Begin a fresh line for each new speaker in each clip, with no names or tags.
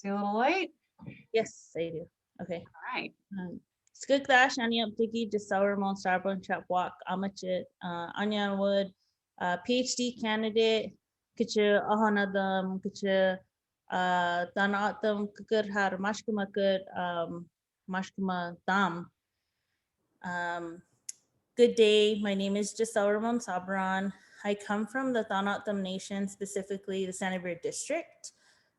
See a little light?
Yes, I do. Okay.
All right.
Skugdash, Anya Updiki, Jacelle Ramon-Sauberan, Chapwalk, Amachit, Anya Wood, PhD candidate, Kitcha Ahanadam, Kitcha Danatam, Kukur Har, Mashkumakut, Mashkuma Dam. Good day. My name is Jacelle Ramon-Sauberan. I come from the Thanatam Nation, specifically the Santa Barbara District.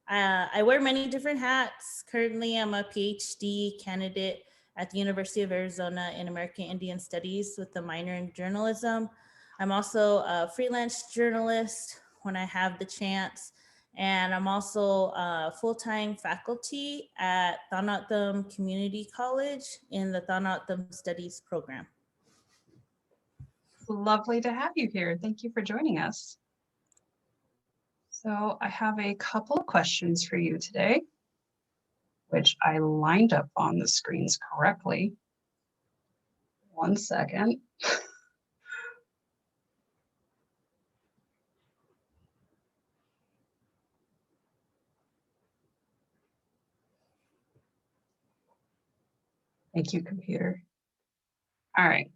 I wear many different hats. Currently, I'm a PhD candidate at the University of Arizona in American Indian Studies with a minor in journalism. I'm also a freelance journalist when I have the chance. And I'm also full-time faculty at Thanatam Community College in the Thanatam Studies program.
Lovely to have you here. Thank you for joining us. So I have a couple of questions for you today, which I lined up on the screens correctly. 1 second. Thank you, computer. All right.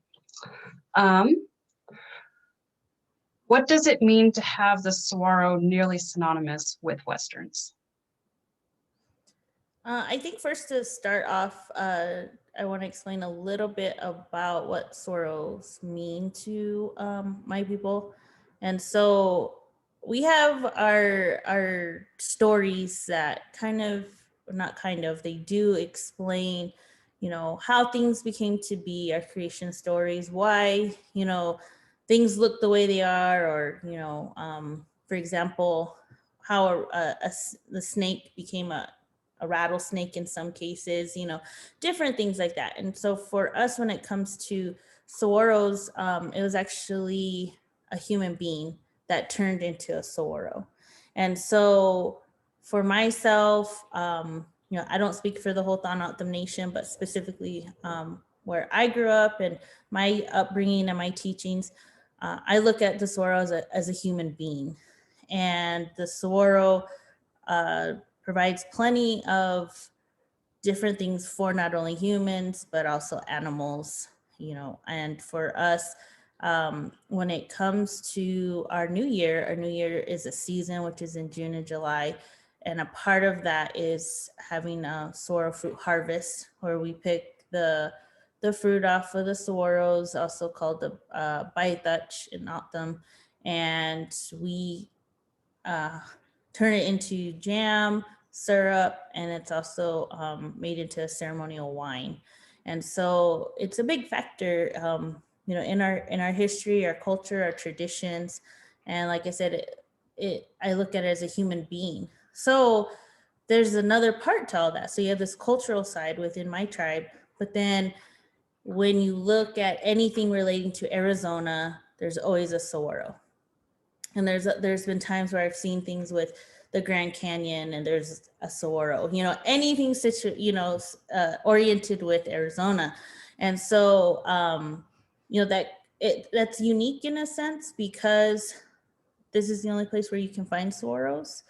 What does it mean to have the saguaro nearly synonymous with Westerns?
I think first to start off, I want to explain a little bit about what sorrows mean to my people. And so we have our stories that they do explain, how things became to be, our creation stories, why, things look the way they are, or, for example, how the snake became a rattlesnake in some cases, different things like that. And so for us, when it comes to saguaros, it was actually a human being that turned into a saguaro. And so for myself, I don't speak for the whole Thanatam Nation, but specifically where I grew up and my upbringing and my teachings, I look at the saguaro as a human being. And the saguaro provides plenty of different things for not only humans, but also animals, and for us, when it comes to our new year is a season, which is in June and July. And a part of that is having a saguaro fruit harvest, where we pick the fruit off of the saguaros, also called the baitach in Autumn, and we turn it into jam, syrup, and it's also made into a ceremonial wine. And so it's a big factor, in our history, our culture, our traditions. And like I said, I look at it as a human being. So there's another part to all that. So you have this cultural side within my tribe, but then when you look at anything relating to Arizona, there's always a saguaro. And there's been times where I've seen things with the Grand Canyon and there's a saguaro, anything oriented with Arizona. And so, that's unique in a sense, because this is the only place where you can find saguaros.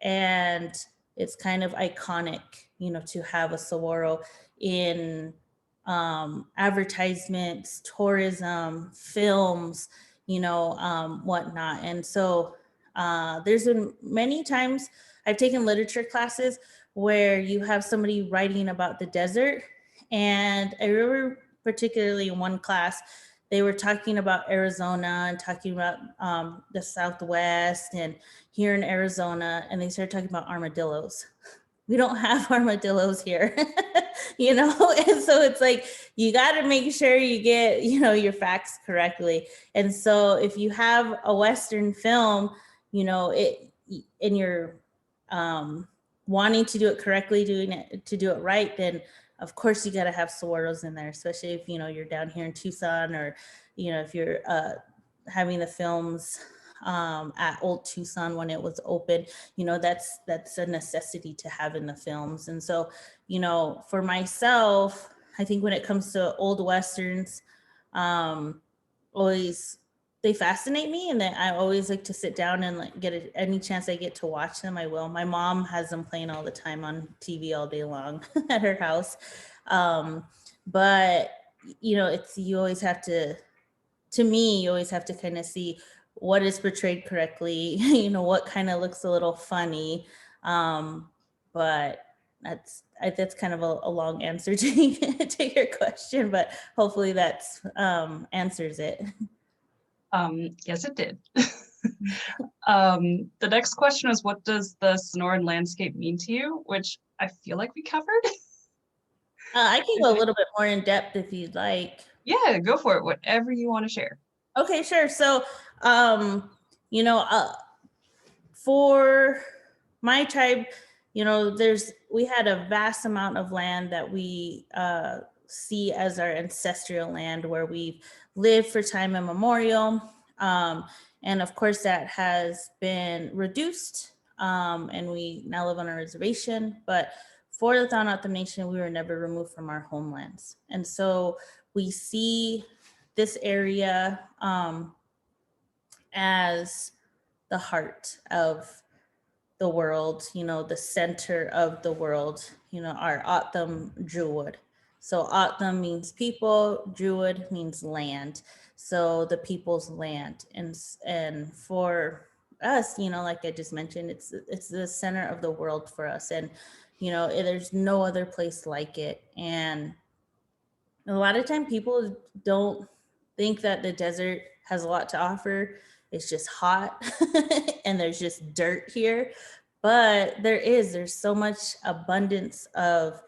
And it's kind of iconic, to have a saguaro in advertisements, tourism, films, whatnot. And so there's been many times I've taken literature classes where you have somebody writing about the desert. And I remember particularly in one class, they were talking about Arizona and talking about the Southwest and here in Arizona, and they started talking about armadillos. We don't have armadillos here, and so it's like, you got to make sure you get, your facts correctly. And so if you have a Western film, and you're wanting to do it correctly, to do it right, then of course you got to have saguaros in there, especially if, you're down here in Tucson, or, if you're having the films at Old Tucson when it was open, that's a necessity to have in the films. And so, for myself, I think when it comes to old Westerns, always they fascinate me, and that I always like to sit down and like get any chance I get to watch them, I will. My mom has them playing all the time on TV all day long at her house. But you know, it's, you always have to me, you always have to kind of see what is portrayed correctly, you know, what kind of looks a little funny. But that's kind of a long answer to your question, but hopefully that's answers it.
Yes, it did. The next question is, what does the Sonoran landscape mean to you? Which I feel like we covered.
I can go a little bit more in depth if you'd like.
Yeah, go for it. Whatever you want to share.
Okay, sure. So, you know, for my tribe, you know, we had a vast amount of land that we see as our ancestral land, where we've lived for time immemorial. And of course, that has been reduced, and we now live on a reservation. But for the Thanat Nation, we were never removed from our homelands. And so we see this area as the heart of the world, you know, the center of the world, you know, our Atam Druid. So Atam means people, Druid means land. So the people's land. And for us, you know, like I just mentioned, it's the center of the world for us. And, you know, there's no other place like it. And a lot of time people don't think that the desert has a lot to offer. It's just hot and there's just dirt here. But there's so much abundance of,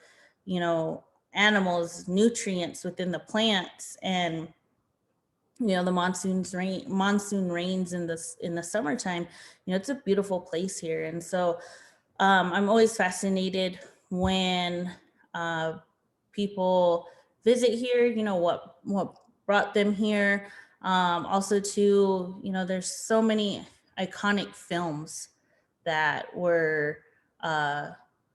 you know, animals, nutrients within the plants, and you know, the monsoon rains in the summertime. You know, it's a beautiful place here. And so I'm always fascinated when people visit here, you know, what brought them here. Also too, you know, there's so many iconic films that were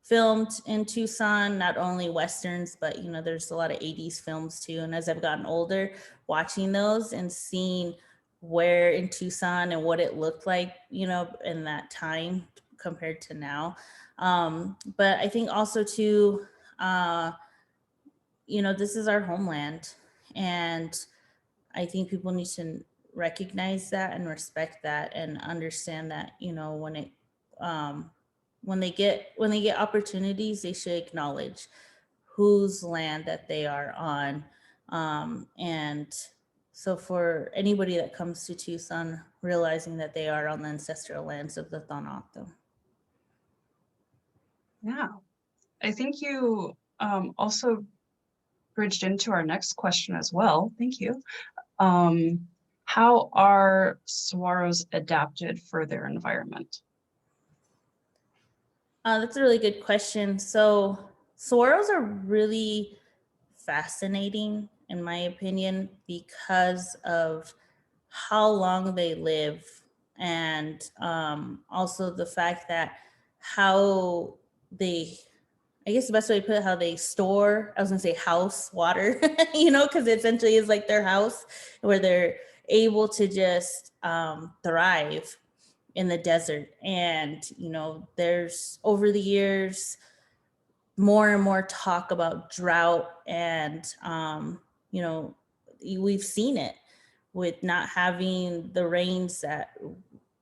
filmed in Tucson, not only Westerns, but, you know, there's a lot of 80s films too. And as I've gotten older, watching those and seeing where in Tucson and what it looked like, you know, in that time compared to now. But I think also too, you know, this is our homeland, and I think people need to recognize that and respect that and understand that, you know, when they get opportunities, they should acknowledge whose land that they are on. And so for anybody that comes to Tucson, realizing that they are on the ancestral lands of the Thanata.
Yeah, I think you also bridged into our next question as well. Thank you. How are saguaros adapted for their environment?
That's a really good question. So saguaros are really fascinating, in my opinion, because of how long they live, and also the fact that how they, I guess the best way to put it, how they store, I was gonna say house water, you know, because it essentially is like their house, where they're able to just thrive in the desert. And, you know, there's over the years more and more talk about drought, and, you know, we've seen it with not having the rains that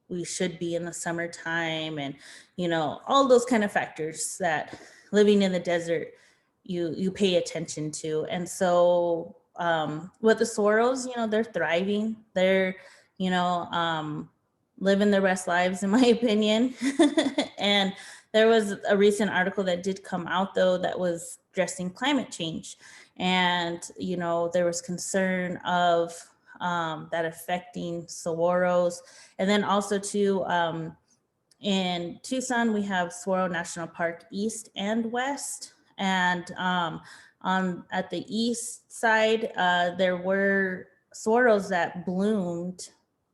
we should be in the summertime, and, you know, all those kind of factors that living in the desert you pay attention to. And so with the saguaros, you know, they're thriving, they're, you know, living their best lives, in my opinion. And there was a recent article that did come out, though, that was addressing climate change, and, you know, there was concern of that affecting saguaros. And then also too, in Tucson, we have Saguaro National Park East and West. And at the east side, there were saguaros that bloomed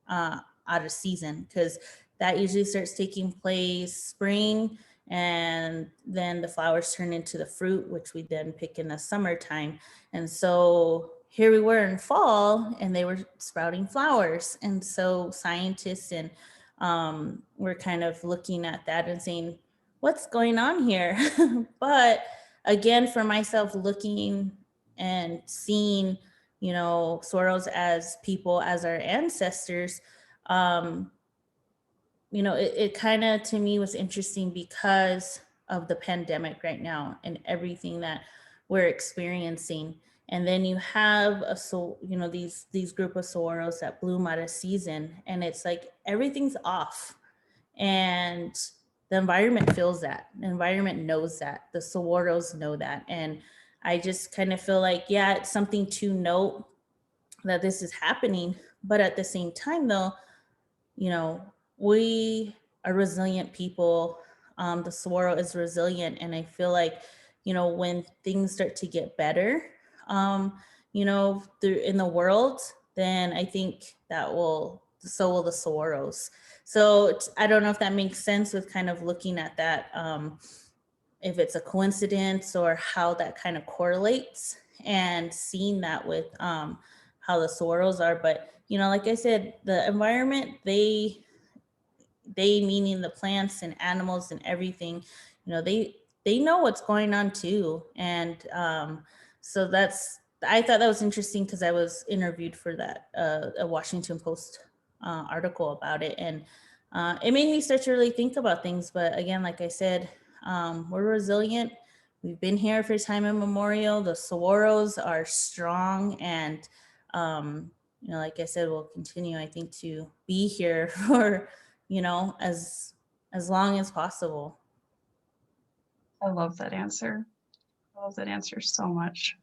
out of season, because that usually starts taking place spring, and then the flowers turn into the fruit, which we then pick in the summertime. And so here we were in fall and they were sprouting flowers. And so scientists and were kind of looking at that and saying, what's going on here? But again, for myself, looking and seeing, you know, sorrows as people, as our ancestors, um, you know, it kind of to me was interesting because of the pandemic right now and everything that we're experiencing. And then you have you know, these group of sorrows that bloom out of season, and it's like everything's off, and the environment feels that. The environment knows that. The sorrows know that, and I just kind of feel like, yeah, it's something to note that this is happening, but at the same time, though, you know, we are resilient people. The Saguaro is resilient. And I feel like, you know, when things start to get better, you know, through in the world, then I think so will the Saguaros. So I don't know if that makes sense with kind of looking at that, if it's a coincidence or how that kind of correlates, and seeing that with how the Saguaros are. But, you know, like I said, the environment, they meaning the plants and animals and everything, you know, they know what's going on too. And so I thought that was interesting because I was interviewed for that a Washington Post article about it, and it made me start to really think about things. But again, like I said, we're resilient. We've been here for time immemorial. The Saguaros are strong, and you know, like I said, we'll continue, I think, to be here for, you know, as long as possible.
I love that answer. I love that answer so much.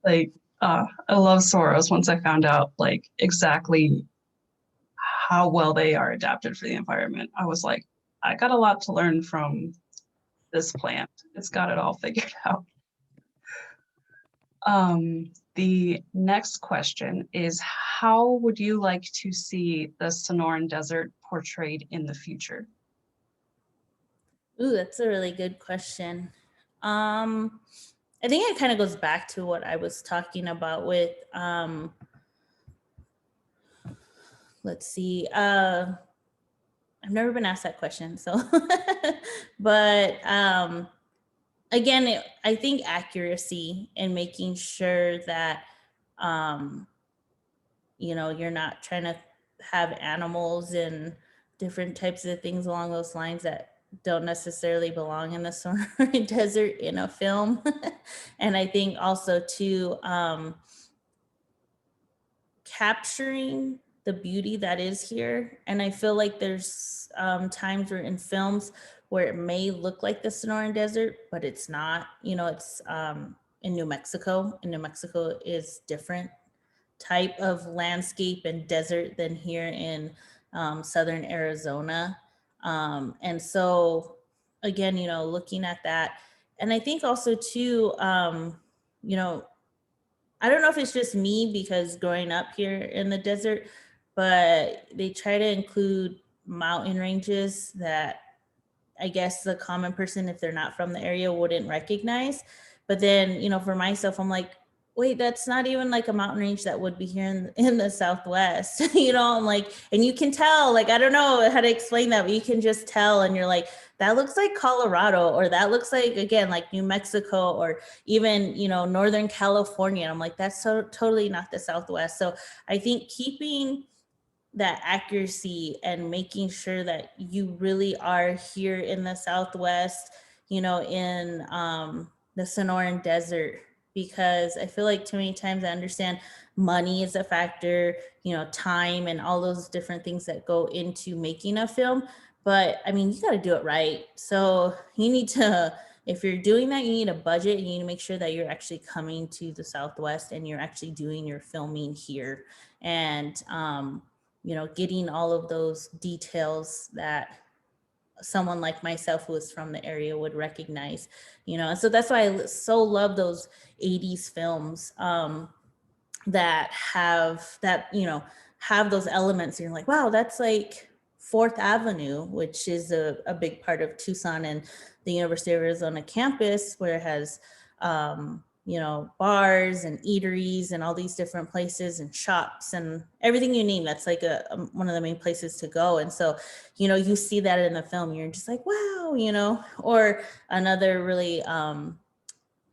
Like, I love Soros once I found out like exactly how well they are adapted for the environment. I was like, I got a lot to learn from this plant. It's got it all figured out. The next question is, how would you like to see the Sonoran Desert portrayed in the future?
Ooh, that's a really good question. I think it kind of goes back to what I was talking about with, let's see, I've never been asked that question, so, but again, I think accuracy and making sure that, um, you know, you're not trying to have animals and different types of things along those lines that don't necessarily belong in the Sonoran Desert in a film. And I think also too, capturing the beauty that is here. And I feel like there's times where in films where it may look like the Sonoran Desert, but it's not. You know, it's in New Mexico, and New Mexico is different type of landscape and desert than here in southern Arizona. And so, again, you know, looking at that, and I think also too, you know, I don't know if it's just me because growing up here in the desert, but they try to include mountain ranges that I guess the common person, if they're not from the area, wouldn't recognize. But then, you know, for myself, I'm like, wait, that's not even like a mountain range that would be here in the Southwest. You know, I'm like, and you can tell, like, I don't know how to explain that, but you can just tell. And you're like, that looks like Colorado, or that looks like, again, like New Mexico, or even, you know, Northern California. And I'm like, that's totally not the Southwest. So I think keeping that accuracy and making sure that you really are here in the Southwest, you know, in the Sonoran Desert, because I feel like too many times I understand money is a factor, you know, time and all those different things that go into making a film. But I mean, you got to do it right. So you need to, if you're doing that, you need a budget. You need to make sure that you're actually coming to the Southwest and you're actually doing your filming here. And, you know, getting all of those details that someone like myself who is from the area would recognize, you know. And so that's why I so love those 80s films that have that, you know, have those elements. And you're like, wow, that's like Fourth Avenue, which is a big part of Tucson and the University of Arizona campus, where it has, bars and eateries and all these different places and shops and everything you name. That's like one of the main places to go. And so, you see that in the film, you're just like, wow, or another really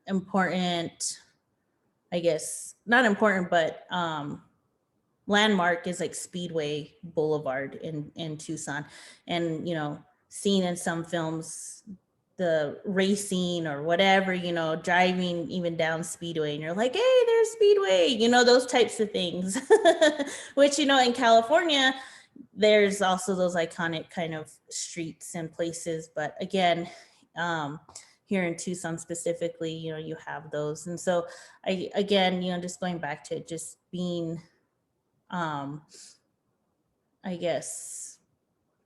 important, I guess, not important, but landmark is like Speedway Boulevard in Tucson. And, seen in some films, the racing or whatever, driving even down Speedway and you're like, hey, there's Speedway, those types of things, which, in California, there's also those iconic kind of streets and places. But again, here in Tucson specifically, you have those. And so again, just going back to it, just being, I guess,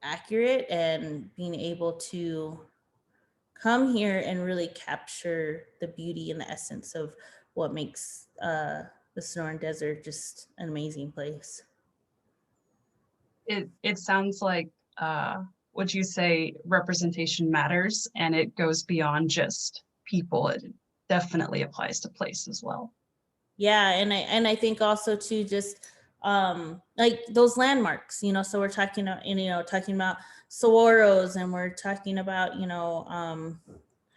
accurate and being able to come here and really capture the beauty and the essence of what makes the Sonoran Desert just an amazing place.
It sounds like would you say representation matters and it goes beyond just people. It definitely applies to place as well.
Yeah, and I think also too, just like those landmarks, so we're talking talking about Saguaros, and we're talking about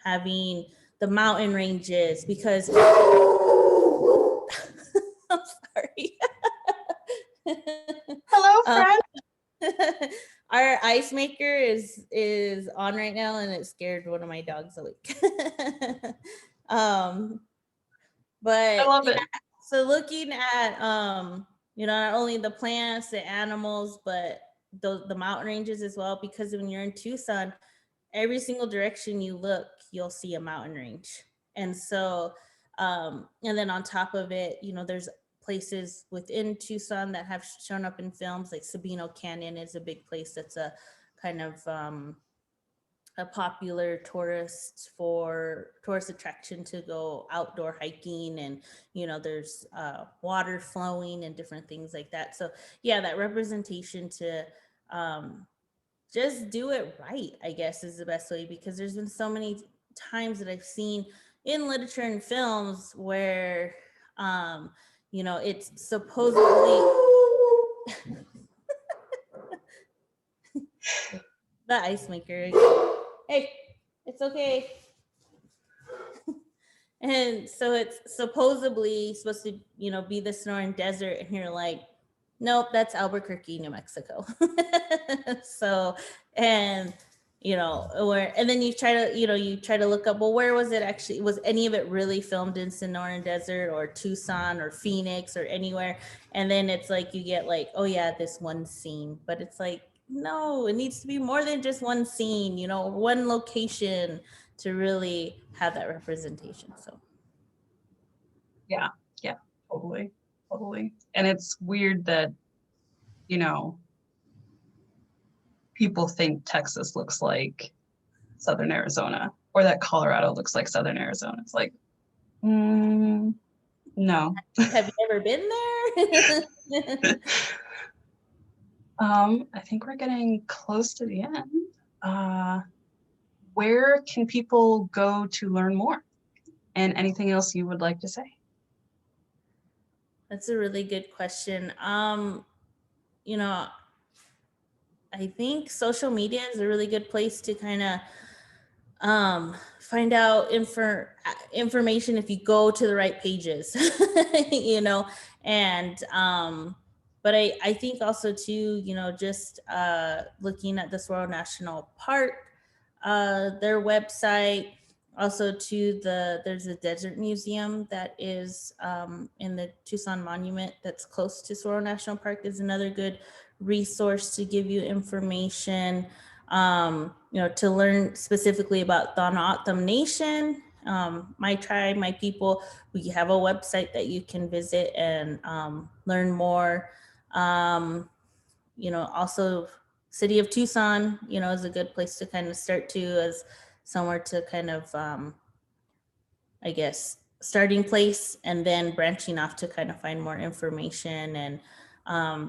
having the mountain ranges, because I'm sorry.
Hello, friend.
Our ice maker is on right now, and it scared one of my dogs awake. But
I love it.
So looking at not only the plants, the animals, but the mountain ranges as well, because when you're in Tucson, every single direction you look, you'll see a mountain range. And so and then on top of it, there's places within Tucson that have shown up in films, like Sabino Canyon is a big place that's a kind of a popular tourist attraction to go outdoor hiking, and there's water flowing and different things like that. So yeah, that representation to just do it right, I guess, is the best way, because there's been so many times that I've seen in literature and films where it's supposedly the ice maker. Hey, it's okay. And so it's supposedly supposed to, be the Sonoran Desert, and you're like, nope, that's Albuquerque, New Mexico. So, and and then you try to look up, well, where was it actually? Was any of it really filmed in Sonoran Desert or Tucson or Phoenix or anywhere? And then it's like you get like, oh yeah, this one scene, but it's like, no, it needs to be more than just one scene, one location to really have that representation. So
Yeah, totally. And it's weird that people think Texas looks like Southern Arizona, or that Colorado looks like Southern Arizona. It's like, no.
Have you ever been there?
I think we're getting close to the end. Where can people go to learn more? And anything else you would like to say?
That's a really good question. I think social media is a really good place to kind of find out information if you go to the right pages, and but I think also too, just looking at the Saguaro National Park, their website, also to there's a desert museum that is in the Tucson Monument that's close to Saguaro National Park, is another good resource to give you information, to learn specifically about the O'odham Nation, my tribe, my people. We have a website that you can visit and learn more. Also city of Tucson, is a good place to kind of start to, as somewhere to kind of, I guess, starting place, and then branching off to kind of find more information. And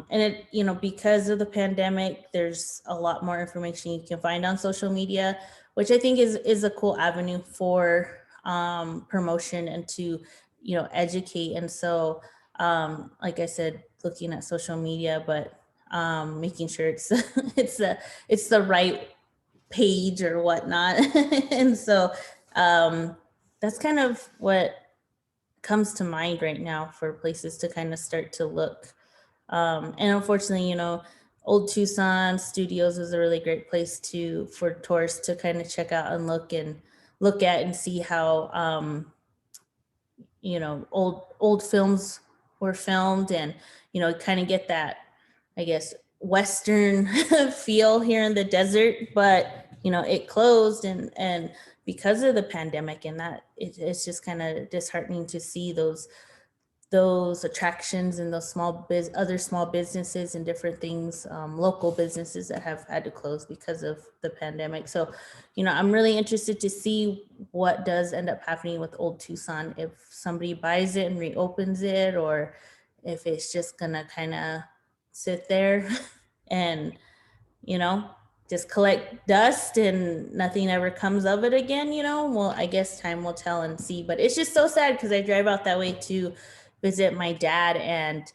it, because of the pandemic, there's a lot more information you can find on social media, which I think is a cool avenue for promotion and to, educate. And so, like I said, looking at social media, but making sure it's it's the right page or whatnot. And so that's kind of what comes to mind right now for places to kind of start to look. And unfortunately, Old Tucson Studios is a really great place for tourists to kind of check out and look at and see how old films were filmed, and kind of get that, I guess, Western feel here in the desert. But it closed, and because of the pandemic, and that it's just kind of disheartening to see those attractions and those other small businesses and different things, local businesses that have had to close because of the pandemic. So, I'm really interested to see what does end up happening with Old Tucson, if somebody buys it and reopens it, or if it's just gonna kind of sit there and, just collect dust and nothing ever comes of it again. Well, I guess time will tell and see. But it's just so sad because I drive out that way to visit my dad, and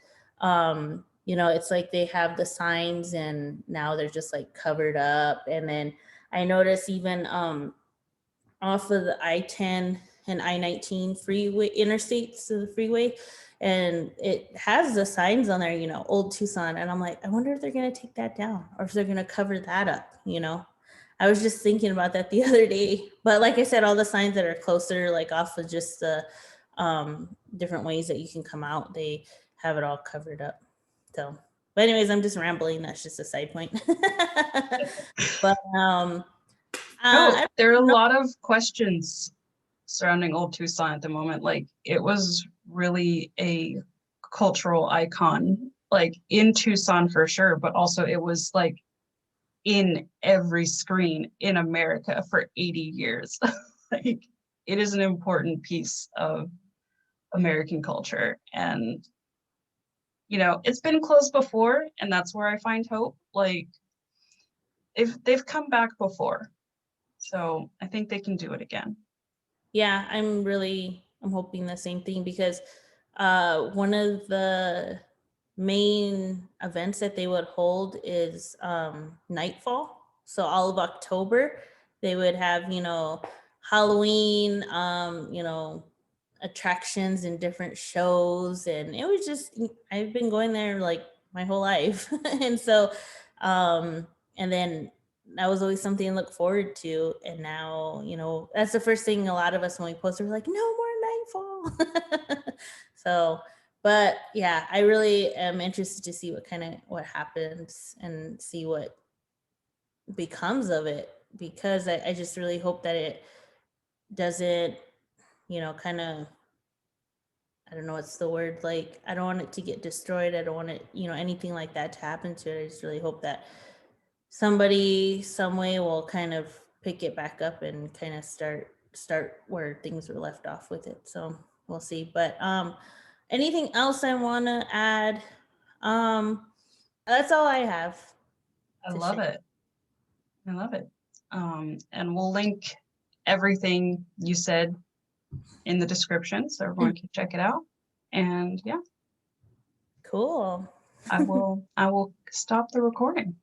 it's like they have the signs and now they're just like covered up. And then I notice even off of the I-10 and I-19 freeway interstates, so the freeway, and it has the signs on there, Old Tucson. And I'm like, I wonder if they're going to take that down or if they're going to cover that up. I was just thinking about that the other day. But like I said, all the signs that are closer, like off of just the different ways that you can come out, they have it all covered up. So, but anyways, I'm just rambling. That's just a side point. But
there are a lot of questions surrounding Old Tucson at the moment. Like, it was really a cultural icon, like in Tucson for sure, but also it was like in every screen in America for 80 years. Like, it is an important piece of American culture. And it's been closed before, and that's where I find hope. Like, they've come back before, so I think they can do it again.
Yeah, I'm hoping the same thing, because one of the main events that they would hold is Nightfall. So all of October, they would have, Halloween, attractions and different shows. And it was just, I've been going there like my whole life. And so, and then that was always something to look forward to. And now, that's the first thing a lot of us, when we post, we're like, no more Nightfall. So, but yeah, I really am interested to see what happens and see what becomes of it, because I just really hope that it doesn't, kind of, I don't know what's the word, like, I don't want it to get destroyed. I don't want it, anything like that to happen to it. I just really hope that somebody, some way, will kind of pick it back up and kind of start where things were left off with it. So we'll see. But anything else I want to add? That's all I have.
I love it. I love it. And we'll link everything you said in the description, so everyone can check it out. And yeah.
Cool.
I will stop the recording.